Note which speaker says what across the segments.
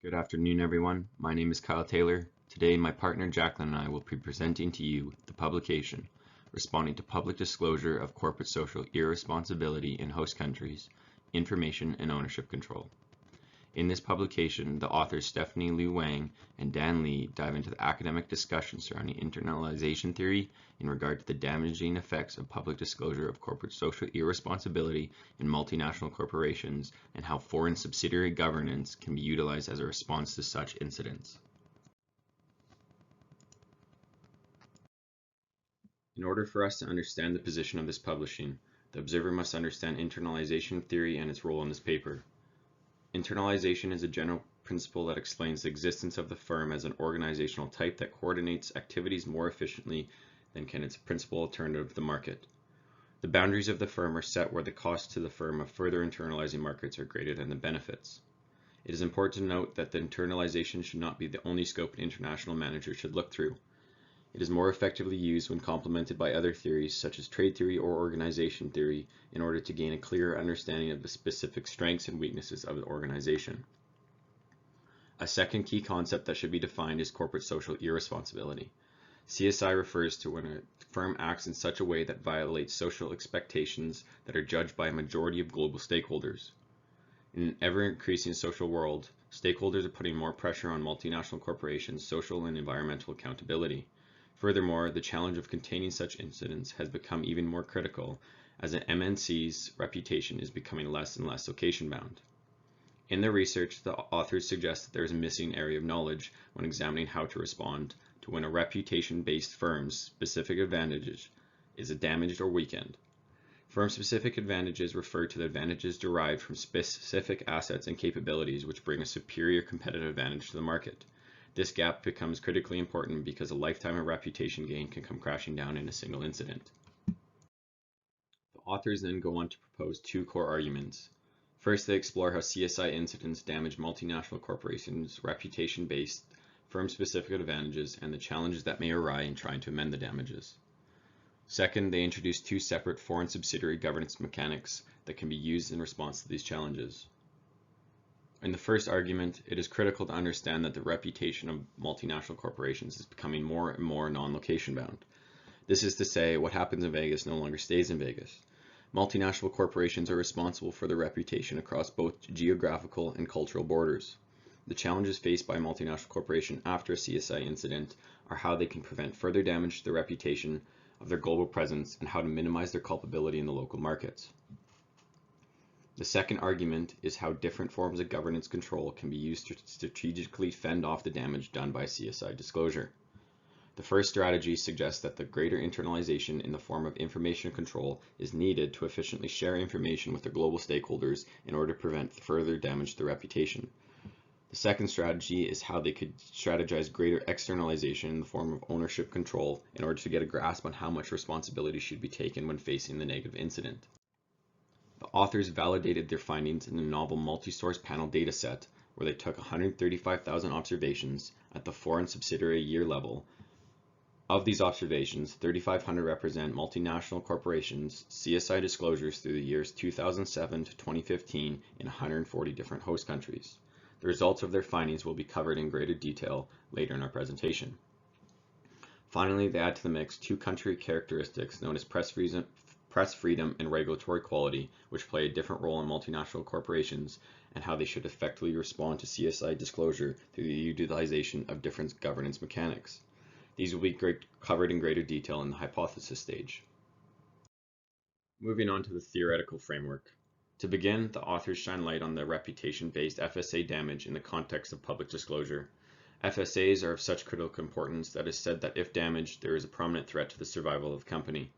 Speaker 1: Good afternoon, everyone. My name is Kyle Taylor. Today, my partner Jacqueline and I will be presenting to you the publication, Responding to Public Disclosure of Corporate Social Irresponsibility in Host Countries, Information and Ownership Control. In this publication, the authors Stephanie Liu Wang and Dan Lee dive into the academic discussion surrounding internalization theory in regard to the damaging effects of public disclosure of corporate social irresponsibility in multinational corporations and how foreign subsidiary governance can be utilized as a response to such incidents. In order for us to understand the position of this publishing, the observer must understand internalization theory and its role in this paper. Internalization is a general principle that explains the existence of the firm as an organizational type that coordinates activities more efficiently than can its principal alternative, the market. The boundaries of the firm are set where the costs to the firm of further internalizing markets are greater than the benefits. It is important to note that the internalization should not be the only scope an international manager should look through. It is more effectively used when complemented by other theories such as trade theory or organization theory in order to gain a clearer understanding of the specific strengths and weaknesses of the organization. A second key concept that should be defined is corporate social irresponsibility. CSI refers to when a firm acts in such a way that violates social expectations that are judged by a majority of global stakeholders. In an ever-increasing social world, stakeholders are putting more pressure on multinational corporations' social and environmental accountability. Furthermore, the challenge of containing such incidents has become even more critical as an MNC's reputation is becoming less and less location-bound. In their research, the authors suggest that there is a missing area of knowledge when examining how to respond to when a reputation-based firm's specific advantages is damaged or weakened. Firm-specific advantages refer to the advantages derived from specific assets and capabilities which bring a superior competitive advantage to the market. This gap becomes critically important because a lifetime of reputation gain can come crashing down in a single incident. The authors then go on to propose two core arguments. First, they explore how CSI incidents damage multinational corporations' reputation-based, firm-specific advantages and the challenges that may arise in trying to amend the damages. Second, they introduce two separate foreign subsidiary governance mechanics that can be used in response to these challenges. In the first argument, it is critical to understand that the reputation of multinational corporations is becoming more and more non-location bound. This is to say, what happens in Vegas no longer stays in Vegas. Multinational corporations are responsible for their reputation across both geographical and cultural borders. The challenges faced by multinational corporations after a CSI incident are how they can prevent further damage to the reputation of their global presence and how to minimize their culpability in the local markets. The second argument is how different forms of governance control can be used to strategically fend off the damage done by CSI disclosure. The first strategy suggests that the greater internalization in the form of information control is needed to efficiently share information with their global stakeholders in order to prevent further damage to the reputation. The second strategy is how they could strategize greater externalization in the form of ownership control in order to get a grasp on how much responsibility should be taken when facing the negative incident. The authors validated their findings in a novel multi-source panel dataset where they took 135,000 observations at the foreign subsidiary year level. Of these observations, 3,500 represent multinational corporations' CSI disclosures through the years 2007 to 2015 in 140 different host countries. The results of their findings will be covered in greater detail later in our presentation. Finally, they add to the mix two country characteristics known as press freedom and regulatory quality, which play a different role in multinational corporations and how they should effectively respond to CSI disclosure through the utilization of different governance mechanics. These will be covered in greater detail in the hypothesis stage. Moving on to the theoretical framework. To begin, the authors shine light on the reputation-based FSA damage in the context of public disclosure. FSAs are of such critical importance that it is said that if damaged, there is a prominent threat to the survival of the company.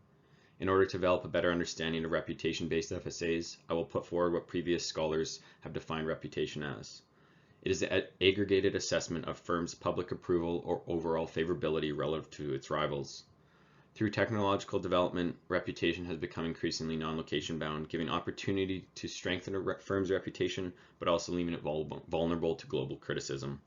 Speaker 1: In order to develop a better understanding of reputation-based FSAs, I will put forward what previous scholars have defined reputation as. It is the aggregated assessment of firms' public approval or overall favorability relative to its rivals. Through technological development, reputation has become increasingly non-location bound, giving opportunity to strengthen a firm's reputation, but also leaving it vulnerable to global criticism.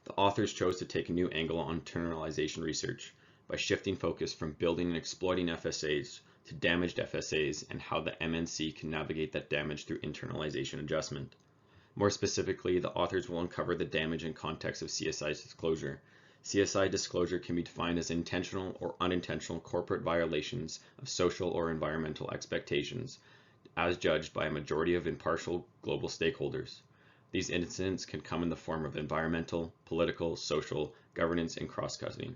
Speaker 1: The authors chose to take a new angle on internalization research by shifting focus from building and exploiting FSAs to damaged FSAs and how the MNC can navigate that damage through internalization adjustment. More specifically, the authors will uncover the damage and context of CSI disclosure. CSI disclosure can be defined as intentional or unintentional corporate violations of social or environmental expectations, as judged by a majority of impartial global stakeholders. These incidents can come in the form of environmental, political, social, governance, and cross-cutting.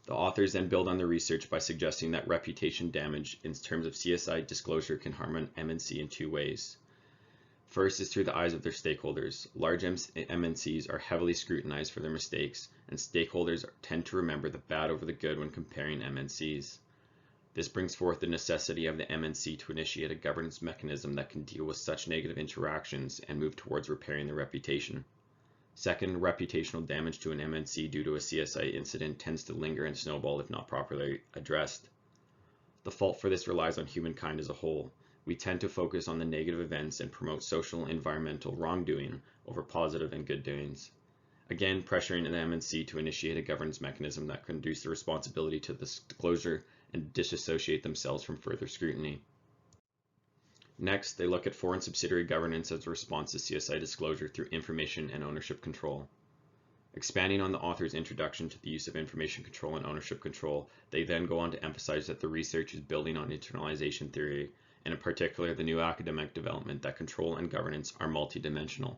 Speaker 1: The authors then build on the research by suggesting that reputation damage in terms of CSI disclosure can harm an MNC in two ways. First is through the eyes of their stakeholders. Large MNCs are heavily scrutinized for their mistakes, and stakeholders tend to remember the bad over the good when comparing MNCs. This brings forth the necessity of the MNC to initiate a governance mechanism that can deal with such negative interactions and move towards repairing their reputation. Second, reputational damage to an MNC due to a CSI incident tends to linger and snowball if not properly addressed. The fault for this relies on humankind as a whole. We tend to focus on the negative events and promote social and environmental wrongdoing over positive and good doings. Again, pressuring an MNC to initiate a governance mechanism that can reduce the responsibility to this disclosure and disassociate themselves from further scrutiny. Next, they look at foreign subsidiary governance as a response to CSI disclosure through information and ownership control. Expanding on the author's introduction to the use of information control and ownership control, they then go on to emphasize that the research is building on internalization theory, and in particular the new academic development that control and governance are multidimensional.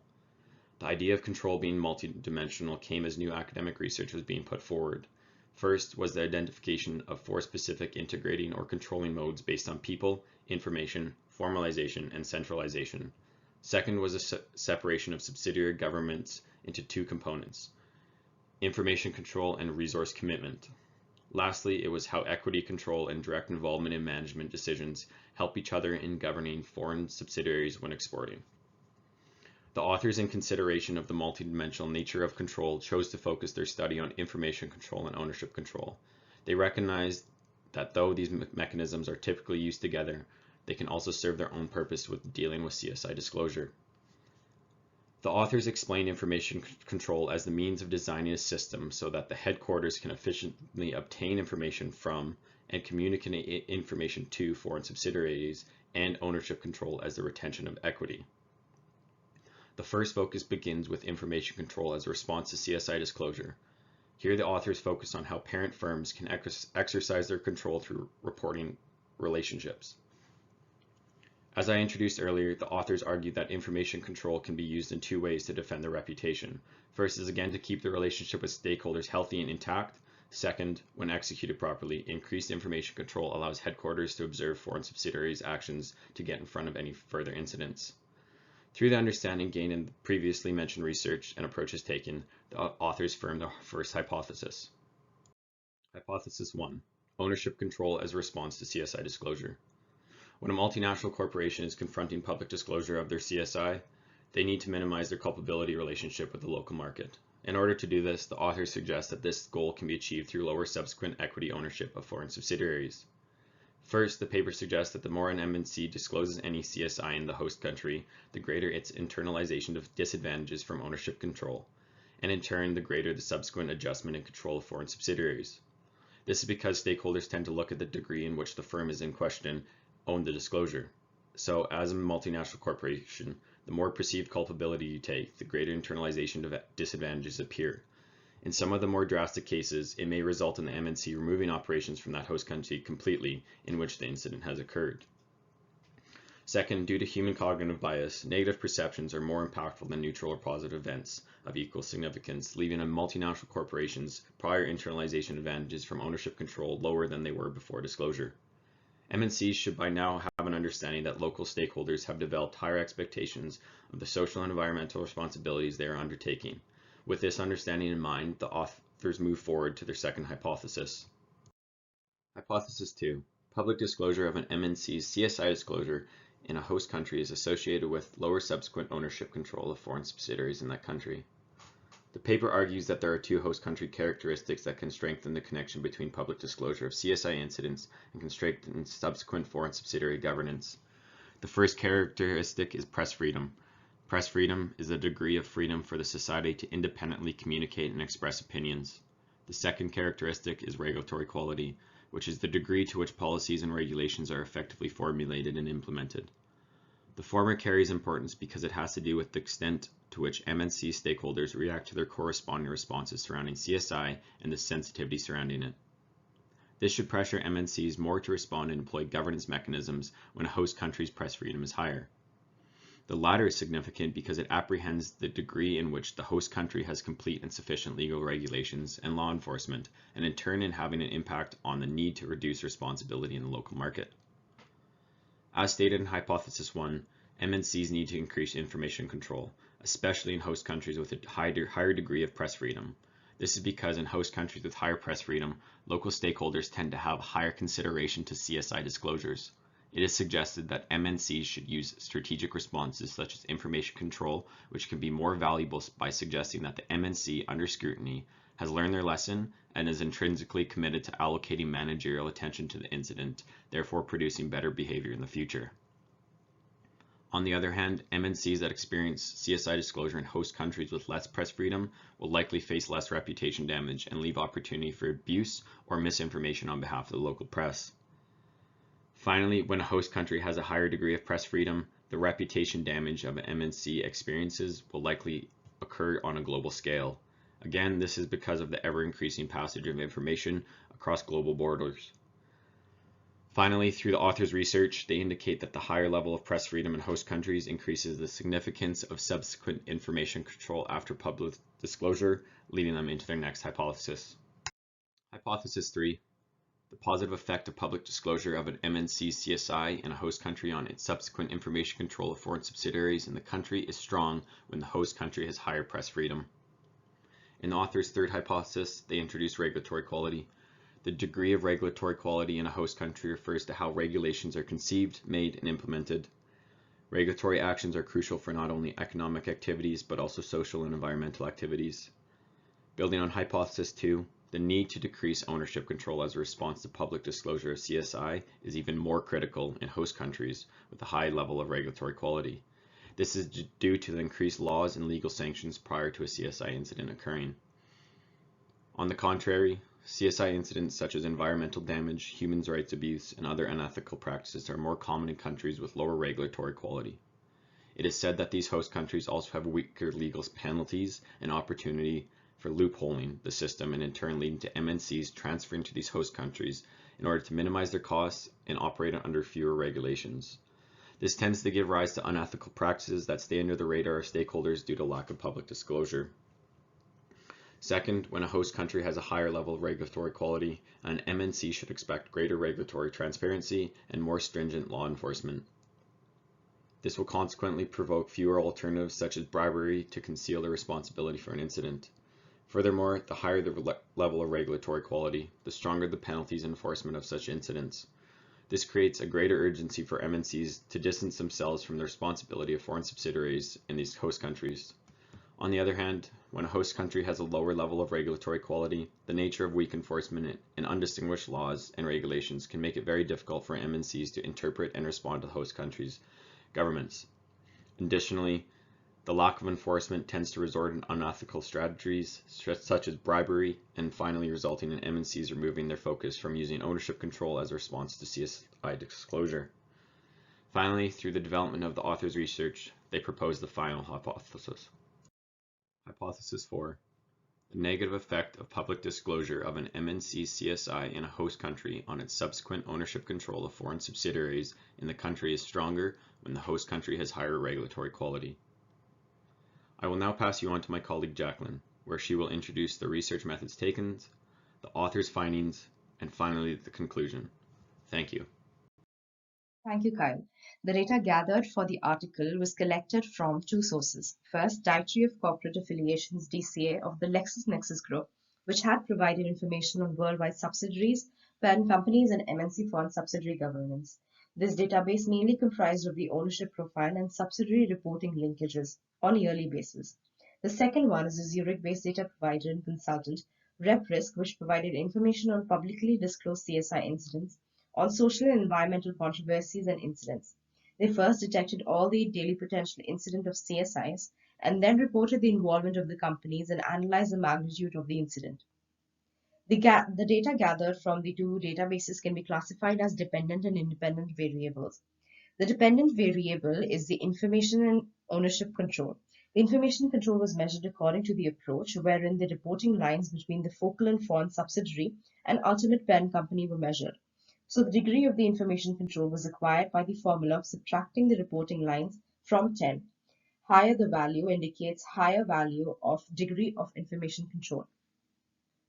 Speaker 1: The idea of control being multidimensional came as new academic research was being put forward. First was the identification of four specific integrating or controlling modes based on people, information, formalization, and centralization. Second was a separation of subsidiary governments into two components: information control and resource commitment. Lastly, it was how equity control and direct involvement in management decisions help each other in governing foreign subsidiaries when exporting. The authors, in consideration of the multidimensional nature of control, chose to focus their study on information control and ownership control. They recognized that though these mechanisms are typically used together, they can also serve their own purpose with dealing with CSI disclosure. The authors explain information control as the means of designing a system so that the headquarters can efficiently obtain information from and communicate information to foreign subsidiaries, and ownership control as the retention of equity. The first focus begins with information control as a response to CSI disclosure. Here the authors focus on how parent firms can exercise their control through reporting relationships. As I introduced earlier, the authors argue that information control can be used in two ways to defend their reputation. First is again to keep the relationship with stakeholders healthy and intact. Second, when executed properly, increased information control allows headquarters to observe foreign subsidiaries' actions to get in front of any further incidents. Through the understanding gained in the previously mentioned research and approaches taken, the authors firmed the first hypothesis. Hypothesis 1. Ownership control as a response to CSI disclosure. When a multinational corporation is confronting public disclosure of their CSI, they need to minimize their culpability relationship with the local market. In order to do this, the authors suggest that this goal can be achieved through lower subsequent equity ownership of foreign subsidiaries. First, the paper suggests that the more an MNC discloses any CSI in the host country, the greater its internalization of disadvantages from ownership control, and in turn, the greater the subsequent adjustment and control of foreign subsidiaries. This is because stakeholders tend to look at the degree in which the firm is in question own the disclosure. So as a multinational corporation, the more perceived culpability you take, the greater internalization of disadvantages appear. In some of the more drastic cases, it may result in the MNC removing operations from that host country completely in which the incident has occurred. Second, due to human cognitive bias, negative perceptions are more impactful than neutral or positive events of equal significance, leaving a multinational corporation's prior internalization advantages from ownership control lower than they were before disclosure. MNCs should by now have an understanding that local stakeholders have developed higher expectations of the social and environmental responsibilities they are undertaking. With this understanding in mind, the authors move forward to their second hypothesis. Hypothesis 2. Public disclosure of an MNC's CSI disclosure in a host country is associated with lower subsequent ownership control of foreign subsidiaries in that country. The paper argues that there are two host country characteristics that can strengthen the connection between public disclosure of CSI incidents and can strengthen subsequent foreign subsidiary governance. The first characteristic is press freedom. Press freedom is a degree of freedom for the society to independently communicate and express opinions. The second characteristic is regulatory quality, which is the degree to which policies and regulations are effectively formulated and implemented. The former carries importance because it has to do with the extent to which MNC stakeholders react to their corresponding responses surrounding CSI and the sensitivity surrounding it. This should pressure MNCs more to respond and employ governance mechanisms when a host country's press freedom is higher. The latter is significant because it apprehends the degree in which the host country has complete and sufficient legal regulations and law enforcement, and in turn in having an impact on the need to reduce responsibility in the local market. As stated in Hypothesis 1, MNCs need to increase information control, especially in host countries with a higher degree of press freedom. This is because in host countries with higher press freedom, local stakeholders tend to have higher consideration to CSI disclosures. It is suggested that MNCs should use strategic responses such as information control, which can be more valuable by suggesting that the MNC under scrutiny has learned their lesson and is intrinsically committed to allocating managerial attention to the incident, therefore producing better behavior in the future. On the other hand, MNCs that experience CSI disclosure in host countries with less press freedom will likely face less reputation damage and leave opportunity for abuse or misinformation on behalf of the local press. Finally, when a host country has a higher degree of press freedom, the reputation damage of an MNC experiences will likely occur on a global scale. Again, this is because of the ever-increasing passage of information across global borders. Finally, through the author's research, they indicate that the higher level of press freedom in host countries increases the significance of subsequent information control after public disclosure, leading them into their next hypothesis. Hypothesis 3. The positive effect of public disclosure of an MNC CSI in a host country on its subsequent information control of foreign subsidiaries in the country is strong when the host country has higher press freedom. In the author's third hypothesis, they introduce regulatory quality. The degree of regulatory quality in a host country refers to how regulations are conceived, made, and implemented. Regulatory actions are crucial for not only economic activities, but also social and environmental activities. Building on hypothesis 2, the need to decrease ownership control as a response to public disclosure of CSI is even more critical in host countries with a high level of regulatory quality. This is due to the increased laws and legal sanctions prior to a CSI incident occurring. On the contrary, CSI incidents such as environmental damage, human rights abuse, and other unethical practices are more common in countries with lower regulatory quality. It is said that these host countries also have weaker legal penalties and opportunity for loopholing the system, and in turn leading to MNCs transferring to these host countries in order to minimize their costs and operate under fewer regulations. This tends to give rise to unethical practices that stay under the radar of stakeholders due to lack of public disclosure. Second, when a host country has a higher level of regulatory quality, an MNC should expect greater regulatory transparency and more stringent law enforcement. This will consequently provoke fewer alternatives such as bribery to conceal the responsibility for an incident. Furthermore, the higher the level of regulatory quality, the stronger the penalties and enforcement of such incidents. This creates a greater urgency for MNCs to distance themselves from the responsibility of foreign subsidiaries in these host countries. On the other hand, when a host country has a lower level of regulatory quality, the nature of weak enforcement and undistinguished laws and regulations can make it very difficult for MNCs to interpret and respond to the host country's governments. Additionally, the lack of enforcement tends to resort in unethical strategies such as bribery, and finally resulting in MNCs removing their focus from using ownership control as a response to CSI disclosure. Finally, through the development of the author's research, they propose the final hypothesis. Hypothesis 4. The negative effect of public disclosure of an MNC CSI in a host country on its subsequent ownership control of foreign subsidiaries in the country is stronger when the host country has higher regulatory quality. I will now pass you on to my colleague Jacqueline, where she will introduce the research methods taken, the author's findings, and finally the conclusion. Thank you.
Speaker 2: Thank you, Kyle. The data gathered for the article was collected from two sources. First, Directory of Corporate Affiliations DCA of the LexisNexis Group, which had provided information on worldwide subsidiaries, parent companies, and MNC foreign subsidiary governance. This database mainly comprised of the ownership profile and subsidiary reporting linkages on a yearly basis. The second one is a Zurich-based data provider and consultant, RepRisk, which provided information on publicly disclosed CSI incidents, on social and environmental controversies and incidents. They first detected all the daily potential incident of CSIs and then reported the involvement of the companies and analyzed the magnitude of the incident. The data gathered from the two databases can be classified as dependent and independent variables. The dependent variable is the information and ownership control. The information control was measured according to the approach wherein the reporting lines between the focal and foreign subsidiary and ultimate parent company were measured. So the degree of the information control was acquired by the formula of subtracting the reporting lines from 10. Higher the value indicates higher value of degree of information control.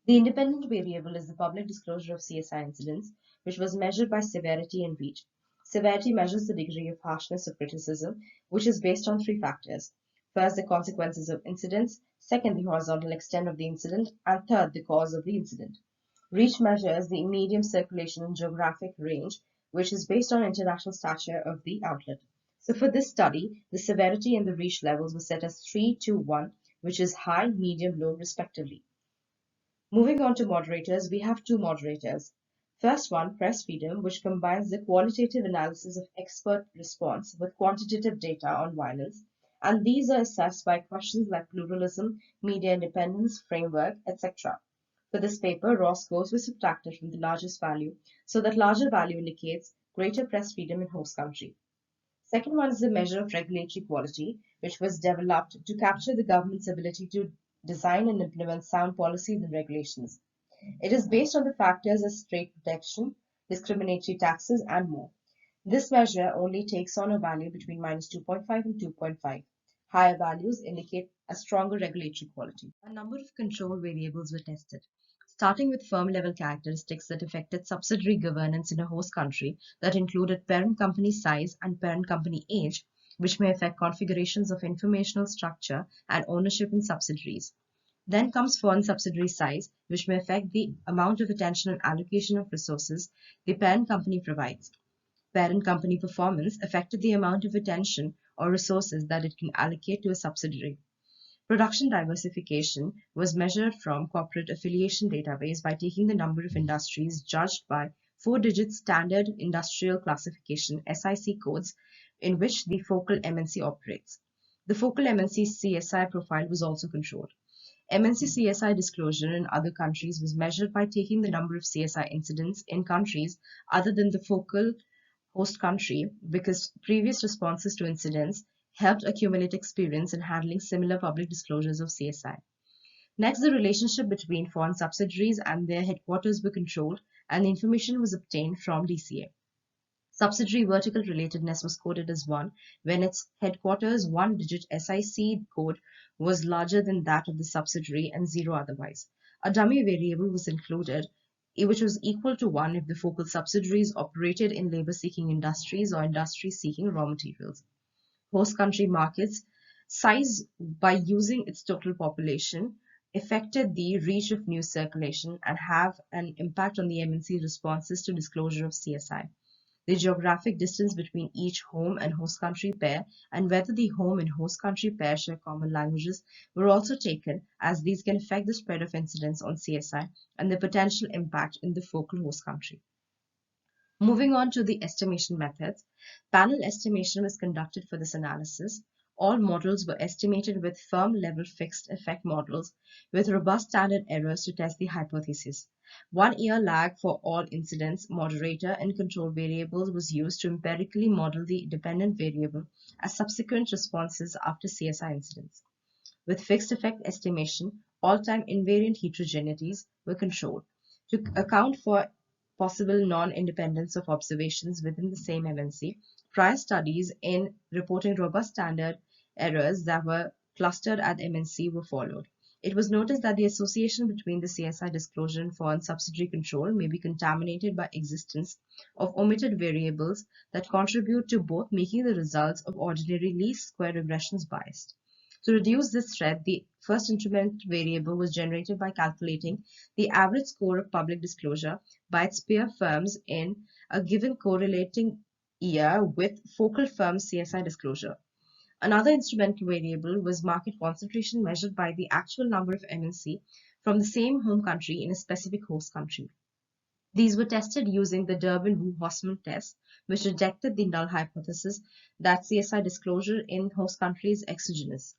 Speaker 2: The independent variable is the public disclosure of CSI incidents, which was measured by severity and reach. Severity measures the degree of harshness of criticism, which is based on three factors. First, the consequences of incidents, second, the horizontal extent of the incident, and third, the cause of the incident. Reach measures the medium circulation and geographic range, which is based on international stature of the outlet. So for this study, the severity and the reach levels were set as 3, 2, 1, which is high, medium, low, respectively. Moving on to moderators, we have two moderators. First one, press freedom, which combines the qualitative analysis of expert response with quantitative data on violence, and these are assessed by questions like pluralism, media independence, framework, etc. For this paper, raw scores were subtracted from the largest value, so that larger value indicates greater press freedom in host country. Second one is the measure of regulatory quality, which was developed to capture the government's ability to design and implement sound policies and regulations. It is based on the factors as trade protection, discriminatory taxes, and more. This measure only takes on a value between minus 2.5 and 2.5. Higher values indicate a stronger regulatory quality. A number of control variables were tested. Starting with firm-level characteristics that affected subsidiary governance in a host country that included parent company size and parent company age, which may affect configurations of informational structure and ownership in subsidiaries. Then comes foreign subsidiary size, which may affect the amount of attention and allocation of resources the parent company provides. Parent company performance affected the amount of attention or resources that it can allocate to a subsidiary. Production diversification was measured from corporate affiliation database by taking the number of industries judged by four-digit standard industrial classification SIC codes in which the focal MNC operates. The focal MNC CSI profile was also controlled. MNC CSI disclosure in other countries was measured by taking the number of CSI incidents in countries other than the focal host country because previous responses to incidents helped accumulate experience in handling similar public disclosures of CSI. Next, the relationship between foreign subsidiaries and their headquarters were controlled, and the information was obtained from DCA. Subsidiary vertical relatedness was coded as 1 when its headquarters one-digit SIC code was larger than that of the subsidiary and 0 otherwise. A dummy variable was included, which was equal to 1 if the focal subsidiaries operated in labor-seeking industries or industries seeking raw materials. Host country markets size by using its total population affected the reach of news circulation and have an impact on the MNC responses to disclosure of CSI. The geographic distance between each home and host country pair and whether the home and host country pair share common languages were also taken, as these can affect the spread of incidents on CSI and the potential impact in the focal host country. Moving on to the estimation methods, panel estimation was conducted for this analysis. All models were estimated with firm-level fixed effect models with robust standard errors to test the hypothesis. 1 year lag for all incidents, moderator, and control variables was used to empirically model the dependent variable as subsequent responses after CSI incidents. With fixed effect estimation, all-time invariant heterogeneities were controlled. To account for possible non-independence of observations within the same MNC, prior studies in reporting robust standard errors that were clustered at MNC were followed. It was noticed that the association between the CSI disclosure and foreign subsidiary control may be contaminated by existence of omitted variables that contribute to both making the results of ordinary least square regressions biased. To reduce this threat, the first instrument variable was generated by calculating the average score of public disclosure by its peer firms in a given correlating year with focal firm CSI disclosure. Another instrumental variable was market concentration measured by the actual number of MNC from the same home country in a specific host country. These were tested using the Durbin-Wu-Hossmann test, which rejected the null hypothesis that CSI disclosure in host country is exogenous.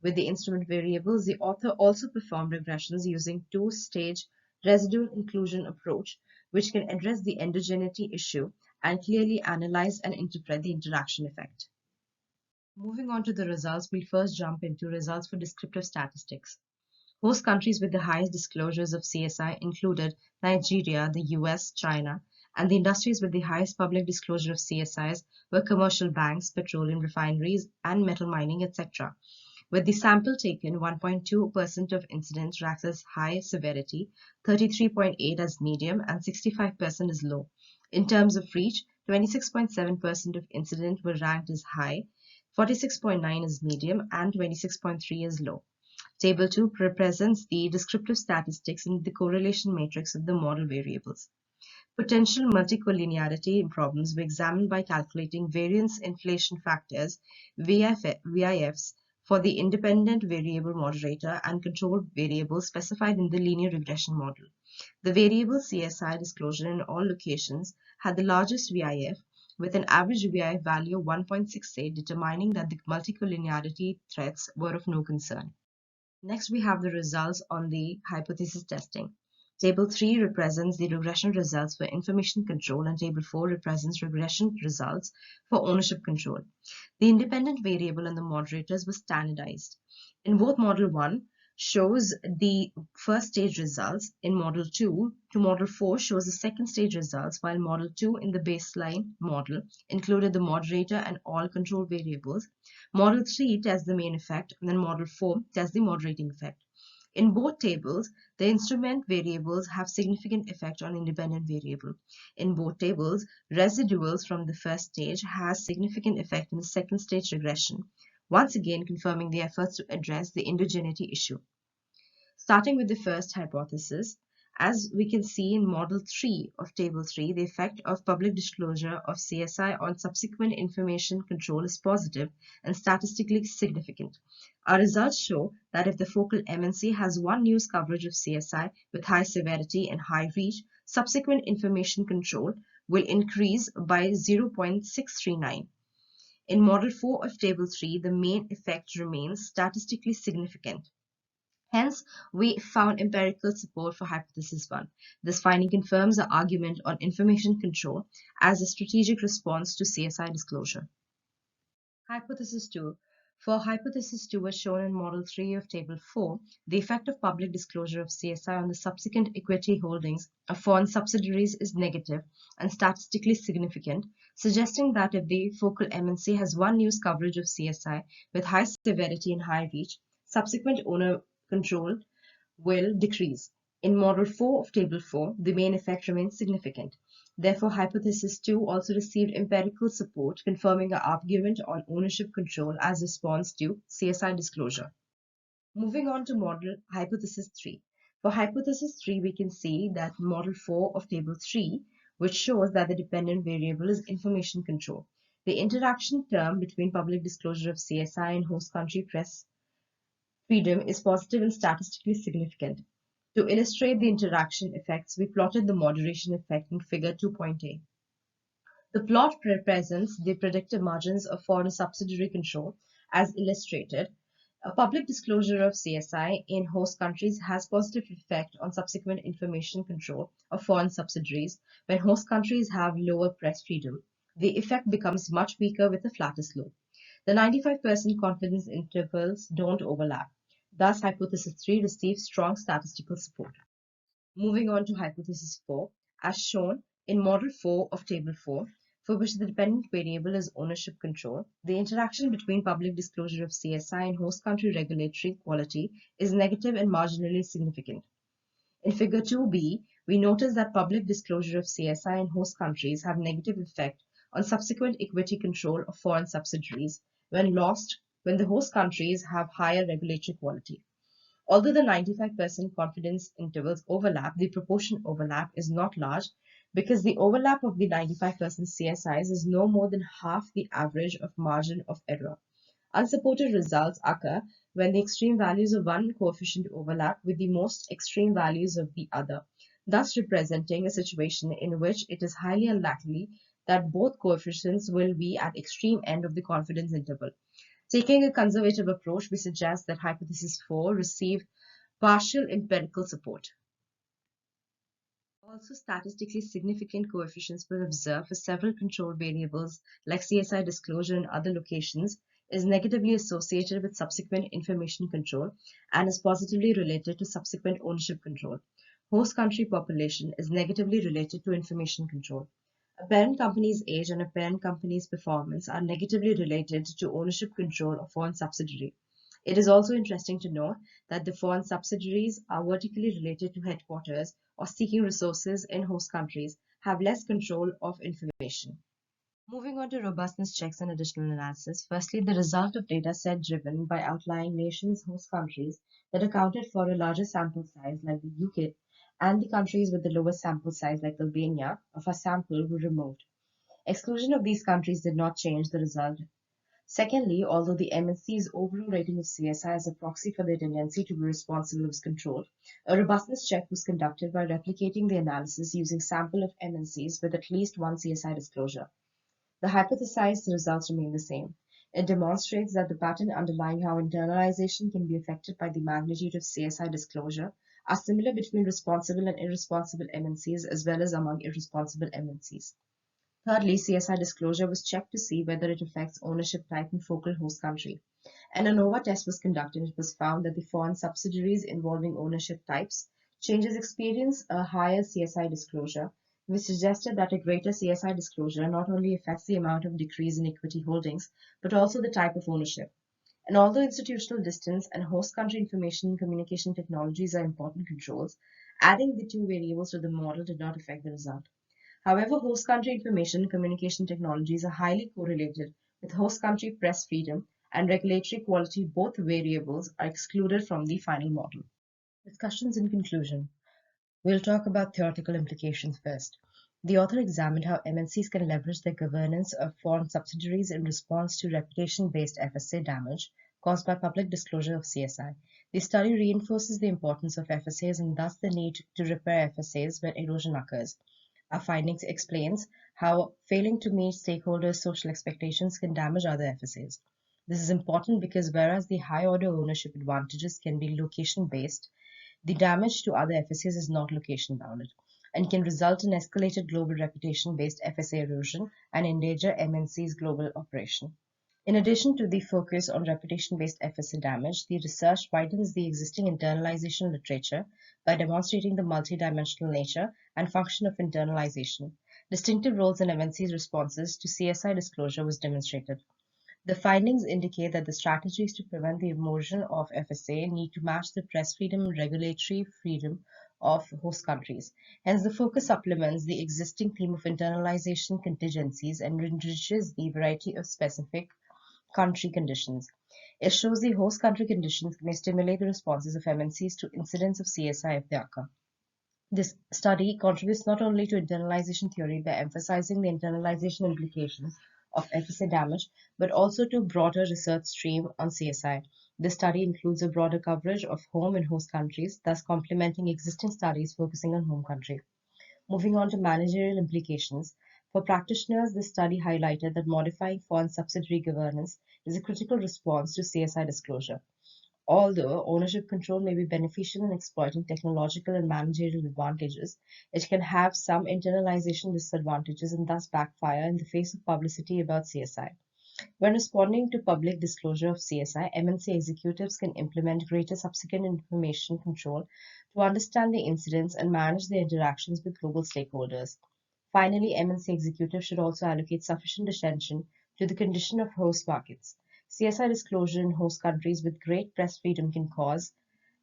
Speaker 2: With the instrument variables, the author also performed regressions using two-stage residual inclusion approach, which can address the endogeneity issue and clearly analyze and interpret the interaction effect. Moving on to the results, we'll first jump into results for descriptive statistics. Host countries with the highest disclosures of CSI included Nigeria, the US, China, and the industries with the highest public disclosure of CSIs were commercial banks, petroleum refineries, and metal mining, etc. With the sample taken, 1.2% of incidents ranked as high severity, 33.8% as medium, and 65% as low. In terms of reach, 26.7% of incidents were ranked as high, 46.9% as medium, and 26.3% as low. Table 2 represents the descriptive statistics in the correlation matrix of the model variables. Potential multicollinearity problems were examined by calculating variance inflation factors (VIFs) for the independent variable moderator and control variables specified in the linear regression model. The variable CSI disclosure in all locations had the largest VIF, with an average VIF value of 1.68, determining that the multicollinearity threats were of no concern. Next, we have the results on the hypothesis testing. Table 3 represents the regression results for information control, and Table 4 represents regression results for ownership control. The independent variable and the moderators were standardized. In both Model 1 shows the first stage results, in Model 2 to Model 4 shows the second stage results, while Model 2 in the baseline model included the moderator and all control variables. Model 3 tests the main effect, and then Model 4 tests the moderating effect. In both tables, the instrument variables have significant effect on independent variable. In both tables, residuals from the first stage has significant effect in the second stage regression, once again confirming the efforts to address the endogeneity issue. Starting with the first hypothesis, as we can see in Model 3 of Table 3, the effect of public disclosure of CSI on subsequent information control is positive and statistically significant. Our results show that if the focal MNC has one news coverage of CSI with high severity and high reach, subsequent information control will increase by 0.639. In Model 4 of Table 3, the main effect remains statistically significant. Hence, we found empirical support for hypothesis 1. This finding confirms the argument on information control as a strategic response to CSI disclosure. Hypothesis 2. For hypothesis 2, as shown in Model 3 of Table 4, the effect of public disclosure of CSI on the subsequent equity holdings of foreign subsidiaries is negative and statistically significant, suggesting that if the focal MNC has one news coverage of CSI with high severity and high reach, subsequent owner control will decrease. In Model 4 of Table 4, the main effect remains significant. Therefore, hypothesis 2 also received empirical support, confirming our argument on ownership control as response to CSI disclosure. Moving on to model hypothesis 3. For hypothesis 3, we can see that Model 4 of Table 3, which shows that the dependent variable is information control. The interaction term between public disclosure of CSI and host country press freedom is positive and statistically significant. To illustrate the interaction effects, we plotted the moderation effect in figure 2.a. The plot represents the predictive margins of foreign subsidiary control as illustrated. A public disclosure of CSI in host countries has positive effect on subsequent information control of foreign subsidiaries when host countries have lower press freedom. The effect becomes much weaker with a flatter slope. The 95% confidence intervals don't overlap. Thus, hypothesis 3 receives strong statistical support. Moving on to hypothesis 4, as shown in Model 4 of Table 4, for which the dependent variable is ownership control, the interaction between public disclosure of CSI and host country regulatory quality is negative and marginally significant. In Figure 2b, we notice that public disclosure of CSI in host countries have negative effect on subsequent equity control of foreign subsidiaries when lost when the host countries have higher regulatory quality. Although the 95% confidence intervals overlap, the proportion overlap is not large because the overlap of the 95% CSIs is no more than half the average of margin of error. Unsupported results occur when the extreme values of one coefficient overlap with the most extreme values of the other, thus representing a situation in which it is highly unlikely that both coefficients will be at extreme end of the confidence interval. Taking a conservative approach, we suggest that hypothesis 4 received partial empirical support. Also, statistically significant coefficients were observed for several control variables like CSI disclosure in other locations, is negatively associated with subsequent information control, and is positively related to subsequent ownership control. Host country population is negatively related to information control. A parent company's age and a parent company's performance are negatively related to ownership control of foreign subsidiary. It is also interesting to note that the foreign subsidiaries are vertically related to headquarters or seeking resources in host countries have less control of information. Moving on to robustness checks and additional analysis. Firstly, the result of data set driven by outlying nations, host countries that accounted for a larger sample size like the UK and the countries with the lowest sample size like Albania of a sample were removed. Exclusion of these countries did not change the result. Secondly, although the MNC's overall rating of CSI as a proxy for their tendency to be responsible was controlled, a robustness check was conducted by replicating the analysis using sample of MNCs with at least one CSI disclosure. The hypothesized results remain the same. It demonstrates that the pattern underlying how internalization can be affected by the magnitude of CSI disclosure are similar between responsible and irresponsible MNCs as well as among irresponsible MNCs. Thirdly, CSI disclosure was checked to see whether it affects ownership type and focal host country. An ANOVA test was conducted and it was found that the foreign subsidiaries involving ownership types changes experience a higher CSI disclosure, which suggested that a greater CSI disclosure not only affects the amount of decrease in equity holdings, but also the type of ownership. And although institutional distance and host country information and communication technologies are important controls, adding the two variables to the model did not affect the result. However, host country information and communication technologies are highly correlated with host country press freedom and regulatory quality. Both variables are excluded from the final model. Discussions in conclusion. We'll talk about theoretical implications first. The author examined how MNCs can leverage their governance of foreign subsidiaries in response to reputation-based FSA damage caused by public disclosure of CSI. The study reinforces the importance of FSAs and thus the need to repair FSAs when erosion occurs. Our findings explains how failing to meet stakeholders' social expectations can damage other FSAs. This is important because whereas the high-order ownership advantages can be location-based, the damage to other FSAs is not location-bounded and can result in escalated global reputation-based FSA erosion and endanger MNC's global operation. In addition to the focus on reputation-based FSA damage, the research widens the existing internalization literature by demonstrating the multidimensional nature and function of internalization. Distinctive roles in MNC's responses to CSI disclosure was demonstrated. The findings indicate that the strategies to prevent the erosion of FSA need to match the press freedom and regulatory freedom of host countries. Hence, the focus supplements the existing theme of internalization contingencies and enriches the variety of specific country conditions. It shows the host country conditions may stimulate the responses of MNCs to incidents of CSI if they occur. This study contributes not only to internalization theory by emphasizing the internalization implications of FSA damage, but also to broader research stream on CSI. This study includes a broader coverage of home and host countries, thus complementing existing studies focusing on home country. Moving on to managerial implications. For practitioners, this study highlighted that modifying foreign subsidiary governance is a critical response to CSI disclosure. Although ownership control may be beneficial in exploiting technological and managerial advantages, it can have some internalization disadvantages and thus backfire in the face of publicity about CSI. When responding to public disclosure of CSI, MNC executives can implement greater subsequent information control to understand the incidents and manage their interactions with global stakeholders. Finally, MNC executives should also allocate sufficient attention to the condition of host markets. CSI disclosure in host countries with great press freedom can cause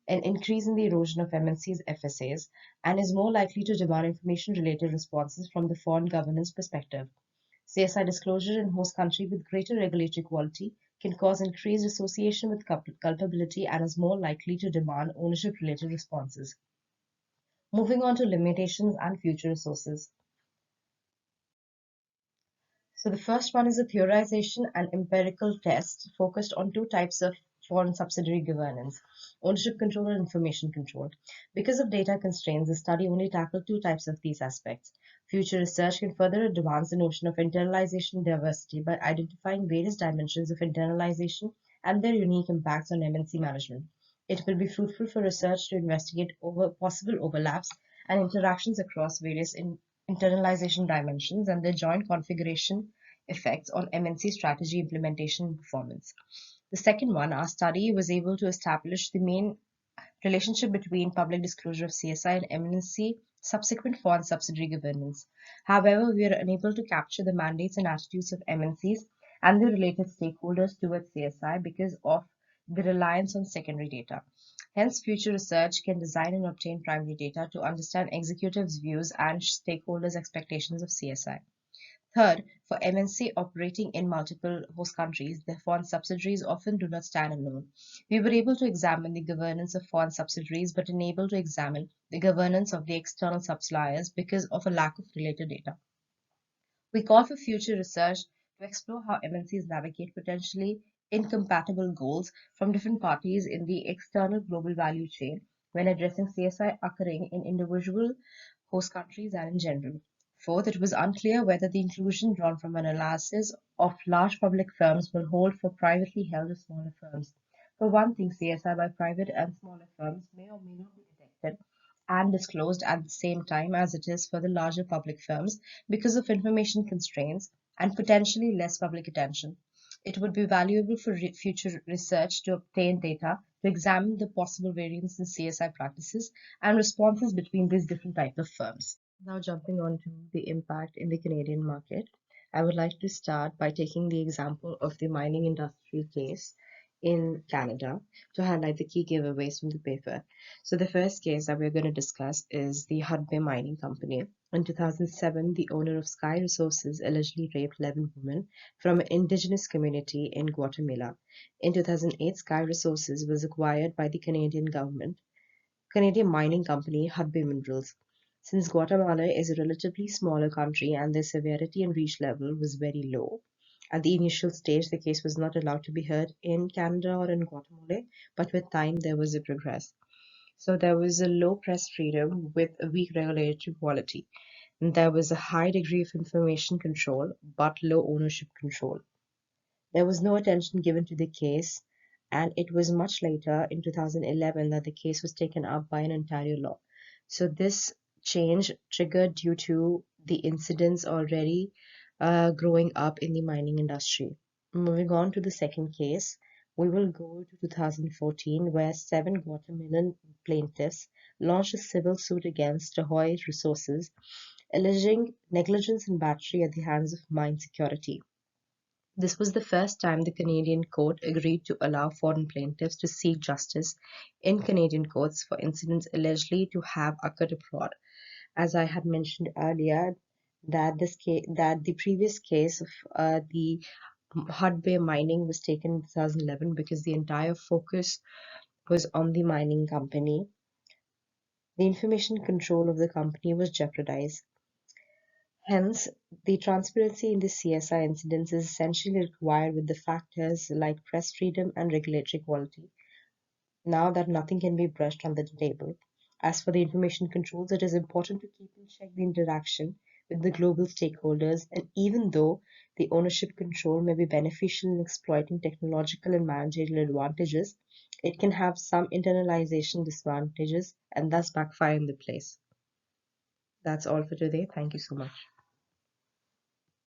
Speaker 2: an increase in the erosion of MNC's FSAs and is more likely to demand information-related responses from the foreign governance perspective. CSI disclosure in host country with greater regulatory quality can cause increased association with culpability and is more likely to demand ownership-related responses. Moving on to limitations and future resources. So the first one is a theorization and empirical test focused on two types of foreign subsidiary governance, ownership control and information control. Because of data constraints, the study only tackled two types of these aspects. Future research can further advance the notion of internalization diversity by identifying various dimensions of internalization and their unique impacts on MNC management. It will be fruitful for research to investigate possible overlaps and interactions across various internalization dimensions and their joint configuration effects on MNC strategy implementation and performance. The second one, our study was able to establish the main relationship between public disclosure of CSI and MNC subsequent foreign subsidiary governance. However, we are unable to capture the mandates and attitudes of MNCs and the related stakeholders towards CSI because of the reliance on secondary data. Hence, future research can design and obtain primary data to understand executives' views and stakeholders' expectations of CSI. Third, for MNC operating in multiple host countries, their foreign subsidiaries often do not stand alone. We were able to examine the governance of foreign subsidiaries, but unable to examine the governance of the external suppliers because of a lack of related data. We call for future research to explore how MNCs navigate potentially incompatible goals from different parties in the external global value chain when addressing CSI occurring in individual host countries and in general. Fourth, it was unclear whether the inclusion drawn from an analysis of large public firms will hold for privately held or smaller firms. For one thing, CSI by private and smaller firms may or may not be detected and disclosed at the same time as it is for the larger public firms because of information constraints and potentially less public attention. It would be valuable for future research to obtain data to examine the possible variance in CSI practices and responses between these different types of firms. Now, jumping on to the impact in the Canadian market, I would like to start by taking the example of the mining industry case in Canada to highlight the key giveaways from the paper. So the first case that we're going to discuss is the Hudbay Mining Company. In 2007, the owner of Sky Resources allegedly raped 11 women from an indigenous community in Guatemala. In 2008, Sky Resources was acquired by the Canadian mining company Hudbay Minerals. Since Guatemala is a relatively smaller country and the severity and reach level was very low, at the initial stage the case was not allowed to be heard in Canada or in Guatemala, but with time there was a progress. So there was a low press freedom with a weak regulatory quality. And there was a high degree of information control, but low ownership control. There was no attention given to the case, and it was much later, in 2011, that the case was taken up by an Ontario law. So this change triggered due to the incidents already growing up in the mining industry. Moving on to the second case, we will go to 2014, where 7 Guatemalan plaintiffs launched a civil suit against Tahoe Resources, alleging negligence and battery at the hands of mine security. This was the first time the Canadian court agreed to allow foreign plaintiffs to seek justice in Canadian courts for incidents allegedly to have occurred abroad. As I had mentioned earlier, that the previous case of the Hudbay mining was taken in 2011 because the entire focus was on the mining company. The information control of the company was jeopardized. Hence, the transparency in the CSI incidents is essentially required with the factors like press freedom and regulatory quality. Now that nothing can be brushed on the table. As for the information controls, it is important to keep in check the interaction with the global stakeholders, and even though the ownership control may be beneficial in exploiting technological and managerial advantages, it can have some internalization disadvantages and thus backfire in the place. That's all for today. Thank you so much.